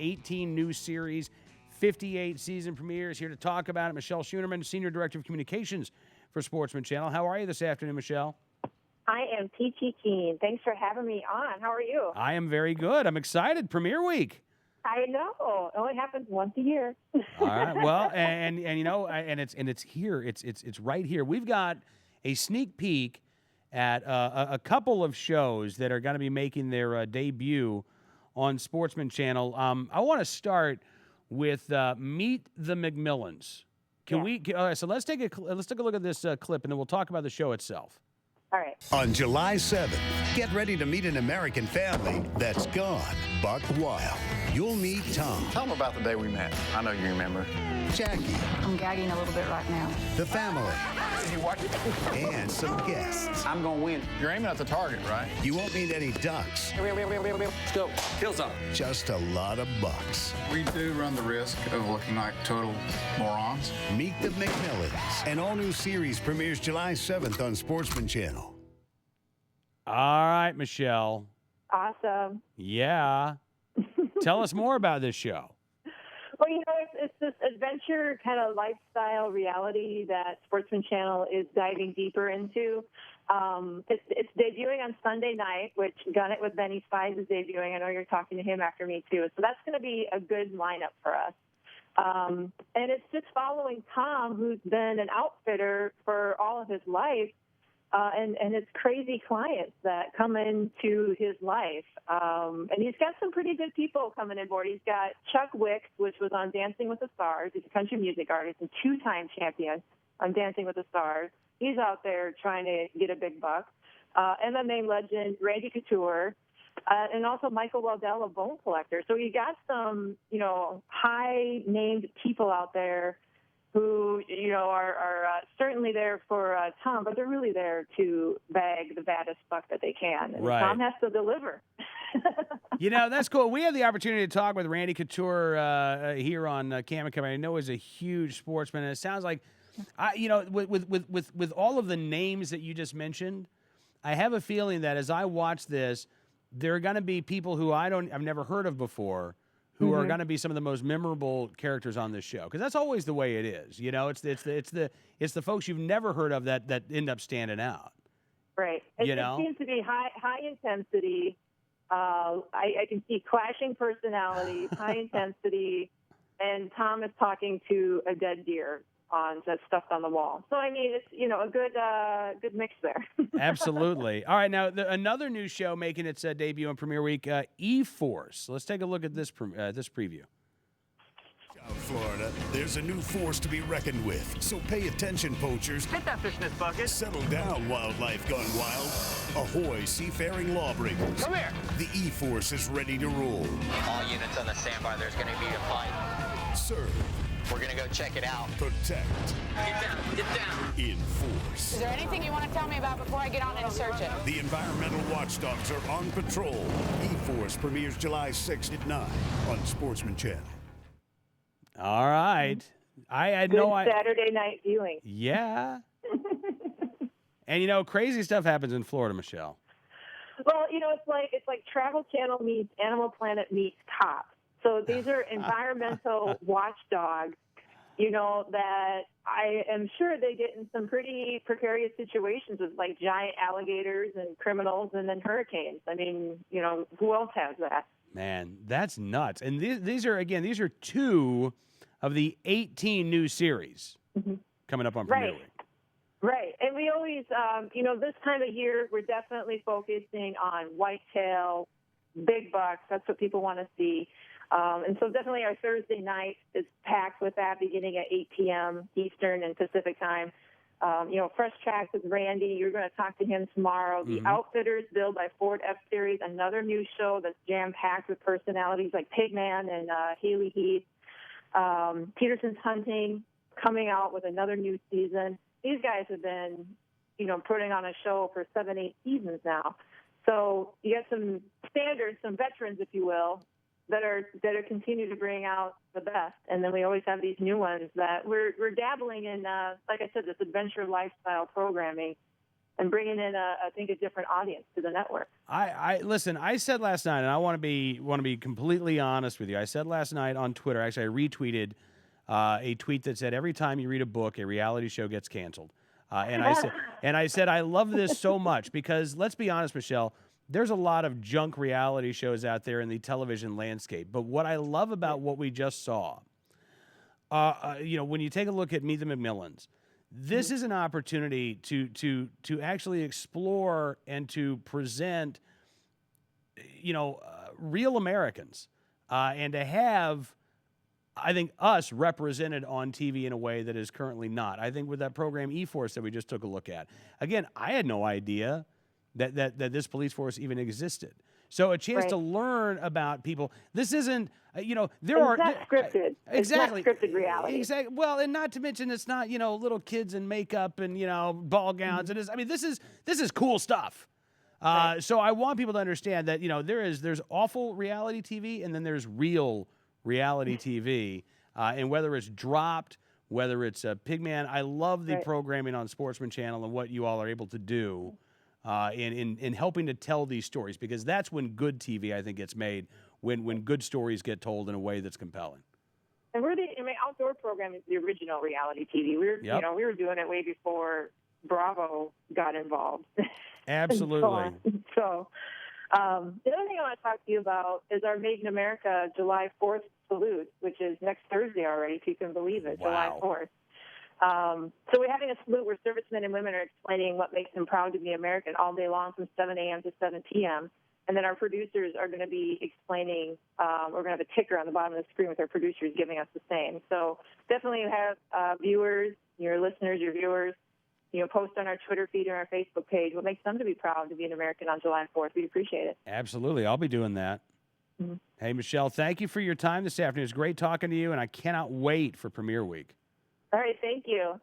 18 new series, 58 season premieres. Here to talk about it, Michelle Scheuermann, Senior Director of Communications for Sportsman Channel. How are you this afternoon, Michelle? I am peachy keen. Thanks for having me on. How are you? I am very good. I'm excited. Premiere week. I know. It only happens once a year. All right. Well, and you know, and it's here. It's right here. We've got a sneak peek at a couple of shows that are going to be making their debut on Sportsman Channel. I want to start with Meet the McMillans. All right, so let's take a look at this clip, and then we'll talk about the show itself. All right. On July 7th, get ready to meet an American family that's gone buck wild. You'll meet Tom. Tell them about the day we met. I know you remember. Jackie. I'm gagging a little bit right now. The family. Did you watch it? And some guests. I'm going to win. You're aiming at the target, right? You won't meet any ducks. Let's go. Kill some. Just a lot of bucks. We do run the risk of looking like total morons. Meet the McMillans. An all-new series premieres July 7th on Sportsman Channel. All right, Michelle. Awesome. Yeah. Tell us more about this show. Well, you know, it's this adventure kind of lifestyle reality that Sportsman Channel is diving deeper into. It's debuting on Sunday night, which Gun It with Benny Spies is debuting. I know you're talking to him after me, too. So that's going to be a good lineup for us. And it's just following Tom, who's been an outfitter for all of his life, and his crazy clients that come into his life. And he's got some pretty good people coming on board. He's got Chuck Wicks, which was on Dancing with the Stars. He's a country music artist and two-time champion on Dancing with the Stars. He's out there trying to get a big buck. MMA legend Randy Couture, and also Michael Waddell, a bone collector. So you got some, you know, high-named people out there who, you know, are certainly there for Tom, but they're really there to bag the baddest buck that they can. And right. Tom has to deliver. You know, that's cool. We had the opportunity to talk with Randy Couture here on Cam and Company. I know he's a huge sportsman, and it sounds like, you know, with all of the names that you just mentioned, I have a feeling that as I watch this, there are going to be people who I've never heard of before, who are going to be some of the most memorable characters on this show, because that's always the way it is. You know, it's the folks you've never heard of that end up standing out. Right. It seems to be high intensity. I can see clashing personalities, high intensity, and Tom is talking to a dead deer that's stuffed on the wall. So, I mean, it's, you know, a good mix there. Absolutely. All right, now, another new show making its debut on Premiere Week, E-Force. Let's take a look at this preview. South Florida, there's a new force to be reckoned with. So pay attention, poachers. Hit that fish in this bucket. Settle down, wildlife gone wild. Ahoy, seafaring lawbreakers. Come here. The E-Force is ready to roll. All units on the standby, there's going to be a fight. Serve. We're going to go check it out. Protect. Get down. Enforce. Is there anything you want to tell me about before I get on and search it? The environmental watchdogs are on patrol. E-Force premieres July 6th at 9 on Sportsman Channel. All right. I had Good Saturday night viewing. Yeah. And, you know, crazy stuff happens in Florida, Michelle. Well, you know, it's like Travel Channel meets Animal Planet meets Cops. So these are environmental watchdogs, you know, that I am sure they get in some pretty precarious situations with, like, giant alligators and criminals and then hurricanes. I mean, you know, who else has that? Man, that's nuts. And these are two of the 18 new series coming up on Premiere Week. Right. And we always, you know, this time of year, we're definitely focusing on whitetail, big bucks. That's what people want to see. And so definitely our Thursday night is packed with that, beginning at 8 p.m. Eastern and Pacific time. You know, Fresh Tracks with Randy. You're going to talk to him tomorrow. The Outfitters, billed by Ford F-Series, another new show that's jam-packed with personalities like Pigman and Haley Heath. Peterson's Hunting coming out with another new season. These guys have been, you know, putting on a show for 7-8 seasons now. So you got some standards, some veterans, if you will, that are continue to bring out the best. And then we always have these new ones that we're dabbling in, like I said, this adventure lifestyle programming and bringing in, I think, a different audience to the network. Listen, I said last night, and I want to be completely honest with you. I said last night on Twitter, actually, I retweeted a tweet that said, every time you read a book, a reality show gets canceled. And I said, I love this so much because, let's be honest, Michelle, there's a lot of junk reality shows out there in the television landscape. But what I love about what we just saw, when you take a look at Meet the McMillans, this is an opportunity to actually explore and to present, real Americans, and to have, I think, us represented on TV in a way that is currently not. I think with that program E-Force that we just took a look at, again, I had no idea that this police force even existed. So a chance to learn about people. This isn't, It's not scripted. Exactly. It's not scripted reality. Exactly. Well, and not to mention, it's not, little kids in makeup and, ball gowns. This is cool stuff. So I want people to understand that, there's awful reality TV and then there's real reality TV. And whether it's dropped, whether it's Pigman, I love the programming on Sportsman Channel and what you all are able to do in helping to tell these stories, because that's when good TV, I think, gets made, when good stories get told in a way that's compelling. And outdoor program is the original reality TV. We were doing it way before Bravo got involved. Absolutely. So the other thing I want to talk to you about is our Made in America July 4th salute, which is next Thursday already, if you can believe it, July 4th. So we're having a salute where servicemen and women are explaining what makes them proud to be American all day long from 7 a.m. to 7 p.m. And then our producers are going to be explaining, we're going to have a ticker on the bottom of the screen with our producers giving us the same. So definitely have viewers, your listeners, your viewers, post on our Twitter feed or our Facebook page what makes them to be proud to be an American on July 4th. We'd appreciate it. Absolutely. I'll be doing that. Mm-hmm. Hey, Michelle, thank you for your time this afternoon. It's great talking to you, and I cannot wait for Premiere Week. All right, thank you.